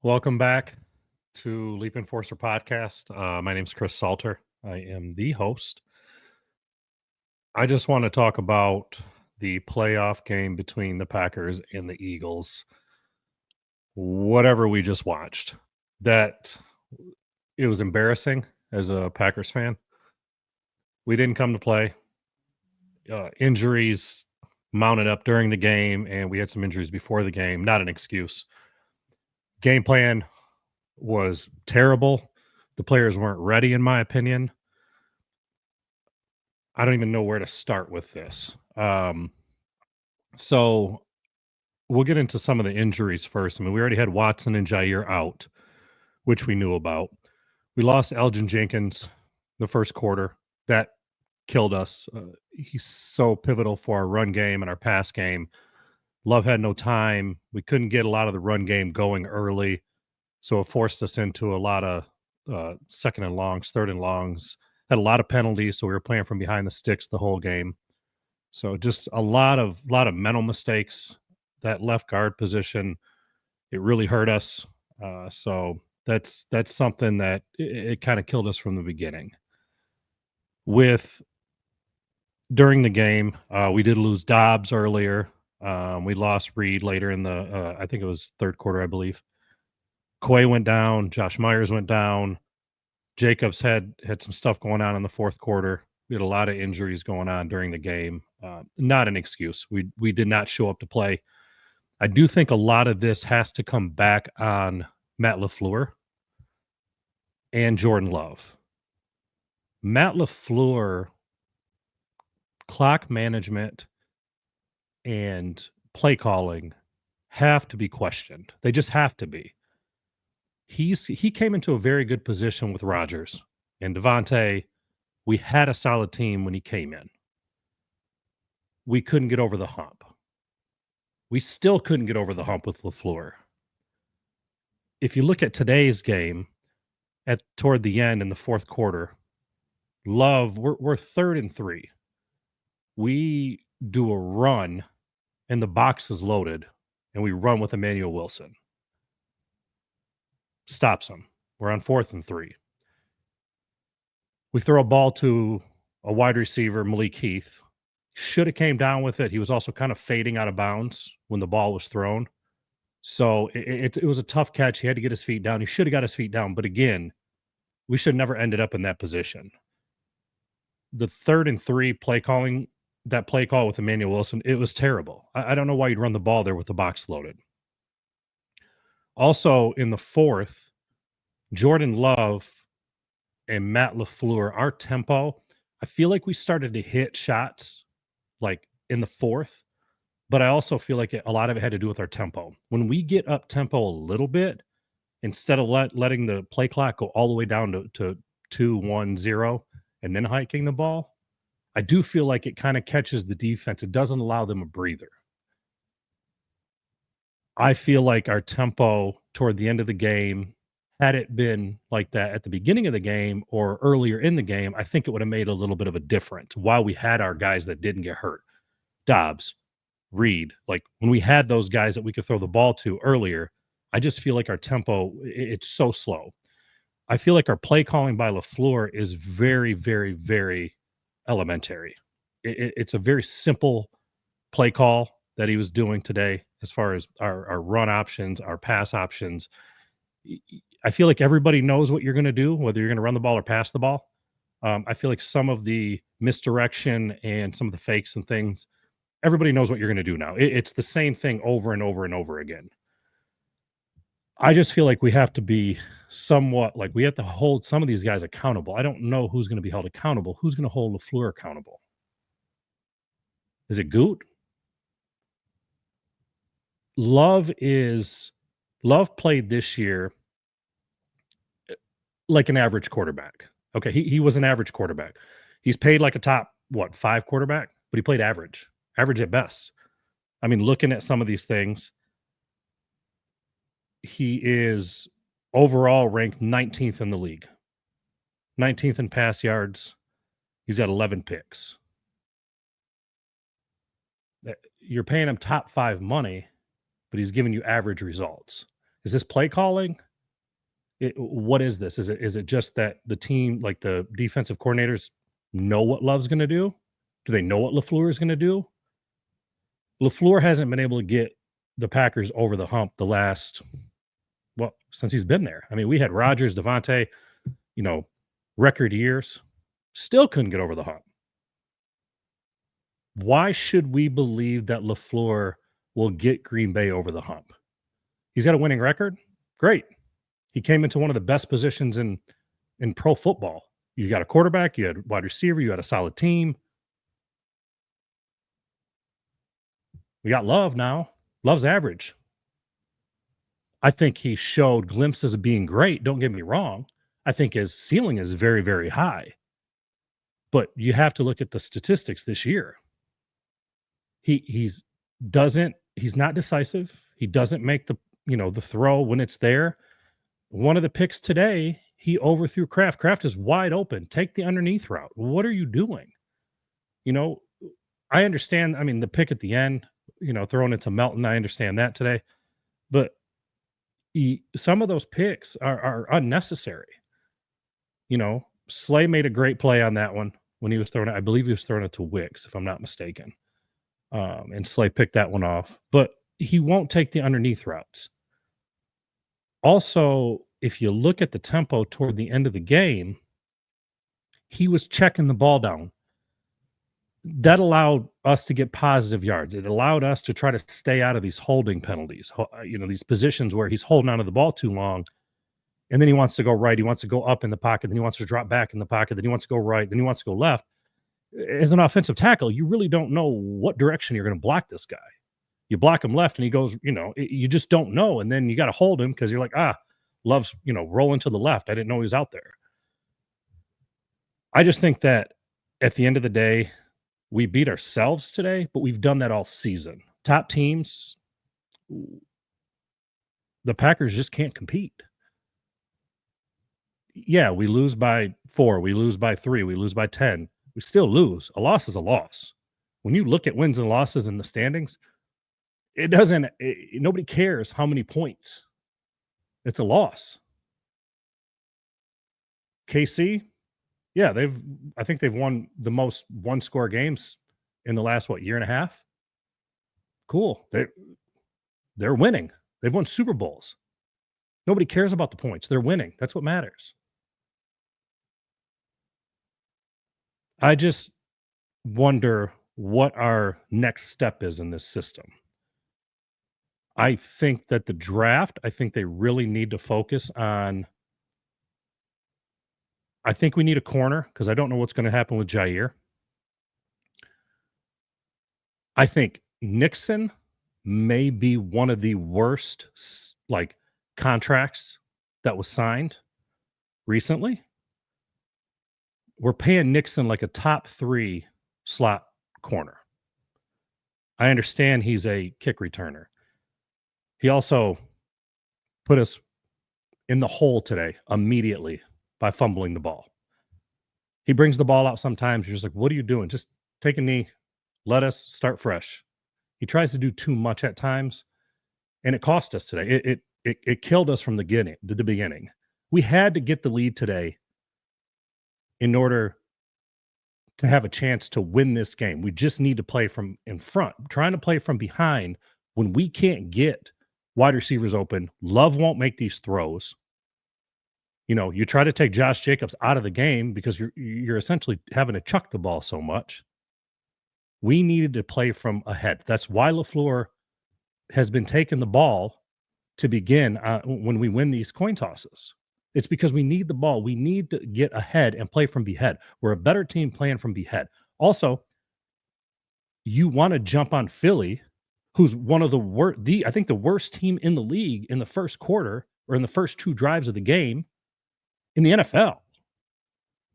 Welcome back to Leap Enforcer podcast. My name is Chris Salter. I am the host. I just want to talk about the playoff game between the Packers and the Eagles. Whatever we just watched, that it was embarrassing as a Packers fan. We didn't come to play. Injuries mounted up during the game, and we had some injuries before the game. Not an excuse. Game plan was terrible. The players weren't ready, in my opinion. I don't even know where to start with this. So we'll get into some of the injuries first. I mean, we already had Watson and Jair out, which we knew about. We lost Elgin Jenkins the first quarter. That killed us. He's so pivotal for our run game and our pass game. Love had no time. We couldn't get a lot of the run game going early. So it forced us into a lot of second and longs, third and longs. Had a lot of penalties, so we were playing from behind the sticks the whole game. So just a lot of mental mistakes. That left guard position, it really hurt us. So that's something that it kind of killed us from the beginning. With during the game, we did lose Dobbs earlier. We lost Reed later in the I think it was third quarter, I believe. Quay went down, Josh Myers went down. Jacobs had some stuff going on in the fourth quarter. We had a lot of injuries going on during the game. Not an excuse. We did not show up to play. I do think a lot of this has to come back on Matt LaFleur and Jordan Love. Matt LaFleur, clock management and play calling have to be questioned. They just have to be. He came into a very good position with Rodgers and Devontae. We had a solid team when he came in. We couldn't get over the hump. We still couldn't get over the hump with LaFleur. If you look at today's game, at toward the end in the fourth quarter, Love, we're 3rd and 3. We do a run, and the box is loaded, and we run with Emmanuel Wilson. Stops him. We're on 4th and 3. We throw a ball to a wide receiver, Malik Heath. Should have came down with it. He was also kind of fading out of bounds when the ball was thrown. So it was a tough catch. He had to get his feet down. He should have got his feet down. But again, we should have never ended up in that position. The 3rd and 3 play calling, that play call with Emmanuel Wilson, it was terrible. I don't know why you'd run the ball there with the box loaded. Also, in the fourth, Jordan Love and Matt LaFleur, our tempo, I feel like we started to hit shots like in the fourth, but I also feel like a lot of it had to do with our tempo. When we get up tempo a little bit, instead of letting the play clock go all the way down to 2-1-0 and then hiking the ball, I do feel like it kind of catches the defense. It doesn't allow them a breather. I feel like our tempo toward the end of the game, had it been like that at the beginning of the game or earlier in the game, I think it would have made a little bit of a difference while we had our guys that didn't get hurt. Dobbs, Reed, like when we had those guys that we could throw the ball to earlier, I just feel like our tempo, it's so slow. I feel like our play calling by LaFleur is very, very, very elementary. It's a very simple play call that he was doing today as far as our run options, our pass options. I feel like everybody knows what you're going to do, whether you're going to run the ball or pass the ball. I feel like some of the misdirection and some of the fakes and things, everybody knows what you're going to do now. It's the same thing over and over and over again. I just feel like we have to be somewhat like we have to hold some of these guys accountable. I don't know who's going to be held accountable. Who's going to hold LaFleur accountable? Is it Goot? Love played this year like an average quarterback. Okay, he was an average quarterback. He's paid like a top, 5 quarterback, but he played average at best. I mean, looking at some of these things, he is overall ranked 19th in the league, 19th in pass yards. He's got 11 picks. You're paying him top 5 money, but he's giving you average results. Is this play calling? What is this? Is it just that the team, like the defensive coordinators, know what Love's going to do? Do they know what LaFleur is going to do? LaFleur hasn't been able to get the Packers over the hump the last, well, since he's been there. I mean, we had Rodgers, Devontae, you know, record years, still couldn't get over the hump. Why should we believe that LaFleur will get Green Bay over the hump? He's got a winning record. Great. He came into one of the best positions in pro football. You got a quarterback, you had wide receiver, you had a solid team. We got Love now. Love's average. I think he showed glimpses of being great. Don't get me wrong. I think his ceiling is very, very high. But you have to look at the statistics this year. He's not decisive. He doesn't make the throw when it's there. One of the picks today, he overthrew Kraft. Kraft is wide open. Take the underneath route. What are you doing? I understand. I mean, the pick at the end, throwing it to Melton, I understand that today. But some of those picks are unnecessary. Slay made a great play on that one when he was throwing it. I believe he was throwing it to Wicks, if I'm not mistaken. And Slay picked that one off. But he won't take the underneath routes. Also, if you look at the tempo toward the end of the game, he was checking the ball down. That allowed us to get positive yards. It allowed us to try to stay out of these holding penalties, these positions where he's holding onto the ball too long. And then he wants to go right. He wants to go up in the pocket. Then he wants to drop back in the pocket. Then he wants to go right. Then he wants to go left. As an offensive tackle, you really don't know what direction you're going to block this guy. You block him left and he goes, you just don't know. And then you got to hold him because you're like, Love's, rolling to the left. I didn't know he was out there. I just think that at the end of the day, we beat ourselves today, but we've done that all season. Top teams, the Packers just can't compete. Yeah, we lose by 4, we lose by 3, we lose by 10. We still lose. A loss is a loss. When you look at wins and losses in the standings, nobody cares how many points. It's a loss. KC, yeah, I think they've won the most one-score games in the last, year and a half? Cool. They're winning. They've won Super Bowls. Nobody cares about the points. They're winning. That's what matters. I just wonder what our next step is in this system. I think that the draft, they really need to focus on. I think we need a corner because I don't know what's going to happen with Jair. I think Nixon may be one of the worst contracts that was signed recently. We're paying Nixon like a top 3 slot corner. I understand he's a kick returner. He also put us in the hole today immediately by fumbling the ball. He brings the ball out sometimes. You're just like, what are you doing? Just take a knee. Let us start fresh. He tries to do too much at times, and it cost us today. It killed us from the beginning. We had to get the lead today in order to have a chance to win this game. We just need to play from in front. Trying to play from behind when we can't get wide receivers open. Love won't make these throws. You try to take Josh Jacobs out of the game because you're essentially having to chuck the ball so much. We needed to play from ahead. That's why LaFleur has been taking the ball to begin when we win these coin tosses. It's because we need the ball. We need to get ahead and play from behead. We're a better team playing from behead. Also, you want to jump on Philly, who's one of the worst, I think the worst team in the league in the first quarter or in the first 2 drives of the game in the NFL.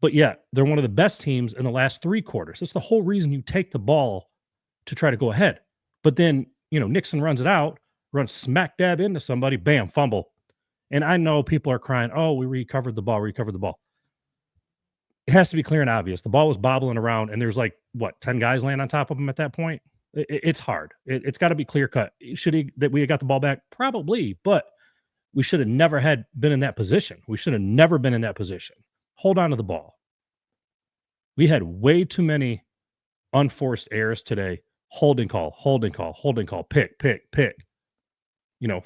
But yet, they're one of the best teams in the last 3 quarters. That's the whole reason you take the ball to try to go ahead. But then, Nixon runs it out, runs smack dab into somebody, bam, fumble. And I know people are crying, oh, we recovered the ball. It has to be clear and obvious. The ball was bobbling around, and there's 10 guys laying on top of him at that point? It's hard. It's got to be clear cut. Should we have got the ball back? Probably, but We should have never been in that position. We should have never been in that position. Hold on to the ball. We had way too many unforced errors today. Holding call, pick,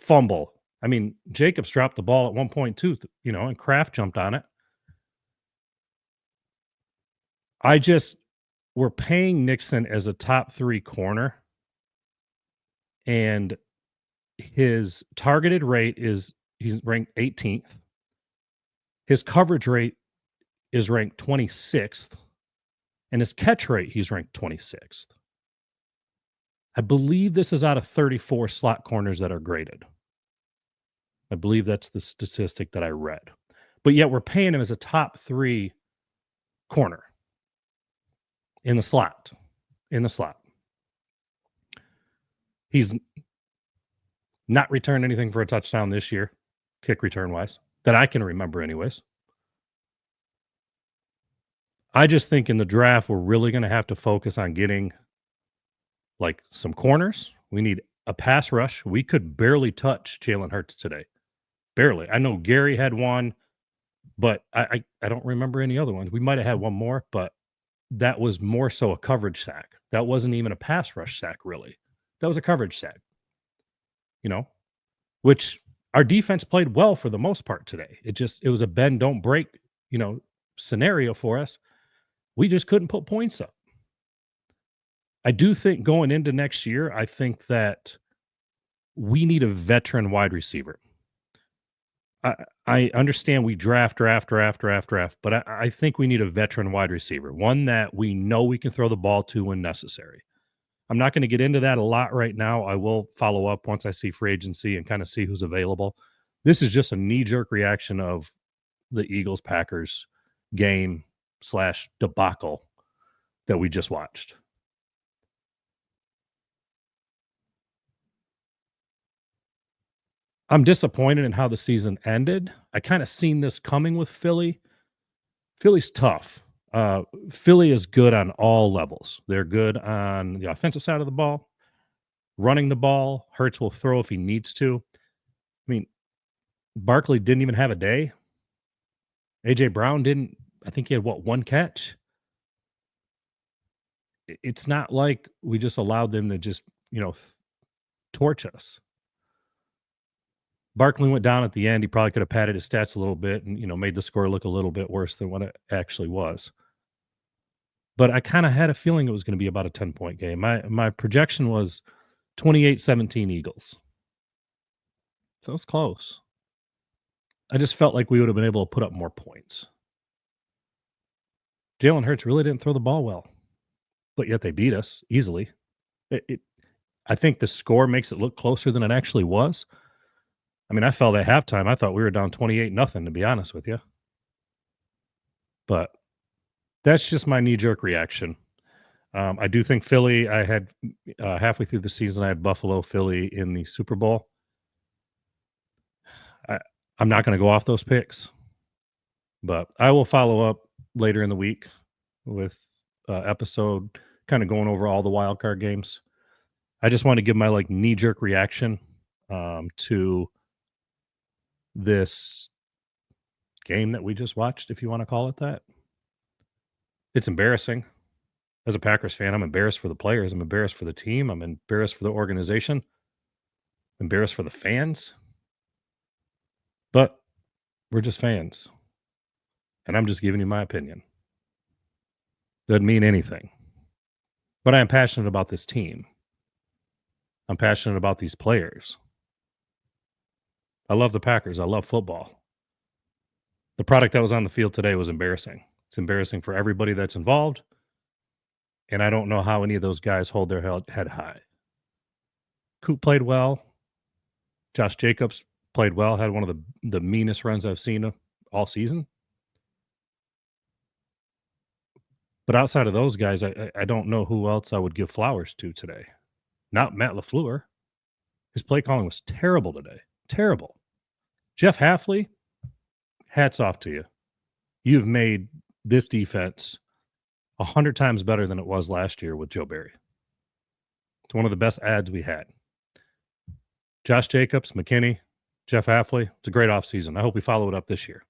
fumble. I mean, Jacobs dropped the ball at one point too, and Kraft jumped on it. We're paying Nixon as a top 3 corner, and his targeted rate he's ranked 18th. His coverage rate is ranked 26th, and his catch rate, he's ranked 26th. I believe this is out of 34 slot corners that are graded. I believe that's the statistic that I read. But yet we're paying him as a top 3 corner in the slot. He's not returned anything for a touchdown this year, kick return wise, that I can remember anyways. I just think in the draft, we're really going to have to focus on getting like some corners. We need a pass rush. We could barely touch Jalen Hurts today. Barely. I know Gary had one, but I don't remember any other ones. We might have had one more, but that was more so a coverage sack. That wasn't even a pass rush sack, really. That was a coverage sack, which our defense played well for the most part today. It was a bend, don't break, scenario for us. We just couldn't put points up. I do think going into next year, I think that we need a veteran wide receiver. I understand we draft, but I think we need a veteran wide receiver, one that we know we can throw the ball to when necessary. I'm not going to get into that a lot right now. I will follow up once I see free agency and kind of see who's available. This is just a knee-jerk reaction of the Eagles-Packers game / debacle that we just watched. I'm disappointed in how the season ended. I kind of seen this coming with Philly. Philly's tough. Philly is good on all levels. They're good on the offensive side of the ball, running the ball. Hurts will throw if he needs to. I mean, Barkley didn't even have a day. A.J. Brown didn't. I think he had, one catch? It's not like we just allowed them to just, torch us. Barkley went down at the end. He probably could have padded his stats a little bit and, made the score look a little bit worse than what it actually was. But I kind of had a feeling it was going to be about a 10-point game. My projection was 28-17 Eagles. So it was close. I just felt like we would have been able to put up more points. Jalen Hurts really didn't throw the ball well, but yet they beat us easily. I think the score makes it look closer than it actually was. I mean, I felt at halftime, I thought we were down 28-0, to be honest with you. But that's just my knee-jerk reaction. I do think Philly, I had halfway through the season, I had Buffalo, Philly in the Super Bowl. I'm not going to go off those picks, but I will follow up later in the week with episode kind of going over all the wild card games. I just want to give my knee-jerk reaction to this game that we just watched, if you want to call it that. It's embarrassing. As a Packers fan, I'm embarrassed for the players. I'm embarrassed for the team. I'm embarrassed for the organization. I'm embarrassed for the fans. But we're just fans. And I'm just giving you my opinion. Doesn't mean anything. But I am passionate about this team. I'm passionate about these players. I love the Packers. I love football. The product that was on the field today was embarrassing. It's embarrassing for everybody that's involved. And I don't know how any of those guys hold their head high. Coop played well. Josh Jacobs played well. Had one of the meanest runs I've seen all season. But outside of those guys, I don't know who else I would give flowers to today. Not Matt LaFleur. His play calling was terrible today. Terrible. Jeff Hafley, hats off to you. You've made this defense 100 times better than it was last year with Joe Barry. It's one of the best ads we had. Josh Jacobs, McKinney, Jeff Hafley, it's a great offseason. I hope we follow it up this year.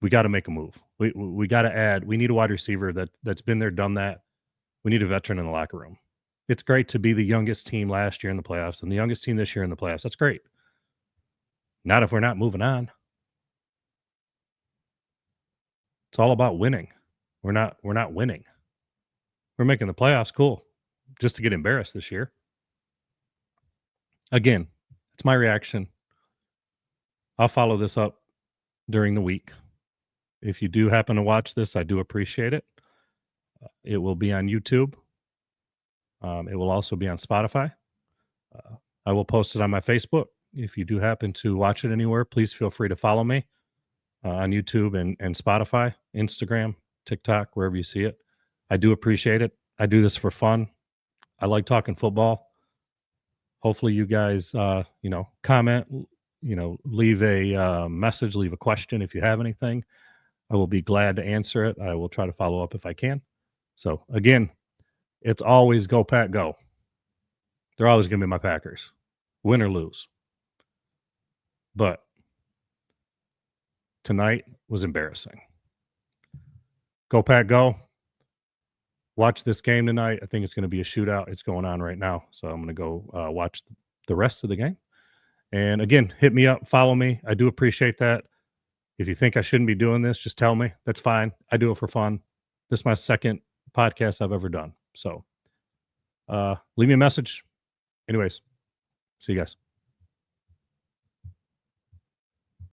We got to make a move. We got to add. We need a wide receiver that's been there, done that. We need a veteran in the locker room. It's great to be the youngest team last year in the playoffs and the youngest team this year in the playoffs. That's great. Not if we're not moving on. It's all about winning. We're not winning. We're making the playoffs, cool. Just to get embarrassed this year. Again, it's my reaction. I'll follow this up during the week. If you do happen to watch this, I do appreciate it. It will be on YouTube. It will also be on Spotify. I will post it on my Facebook. If you do happen to watch it anywhere, please feel free to follow me on YouTube and Spotify, Instagram, TikTok, wherever you see it. I do appreciate it. I do this for fun. I like talking football. Hopefully you guys, comment, leave a message, leave a question if you have anything. I will be glad to answer it. I will try to follow up if I can. So again, it's always go Pack go. They're always going to be my Packers, win or lose. But tonight was embarrassing. Go Pack go. Watch this game tonight. I think it's going to be a shootout. It's going on right now. So I'm going to go watch the rest of the game. And again, hit me up, follow me. I do appreciate that. If you think I shouldn't be doing this, just tell me. That's fine. I do it for fun. This is my second podcast I've ever done. So leave me a message. Anyways, see you guys.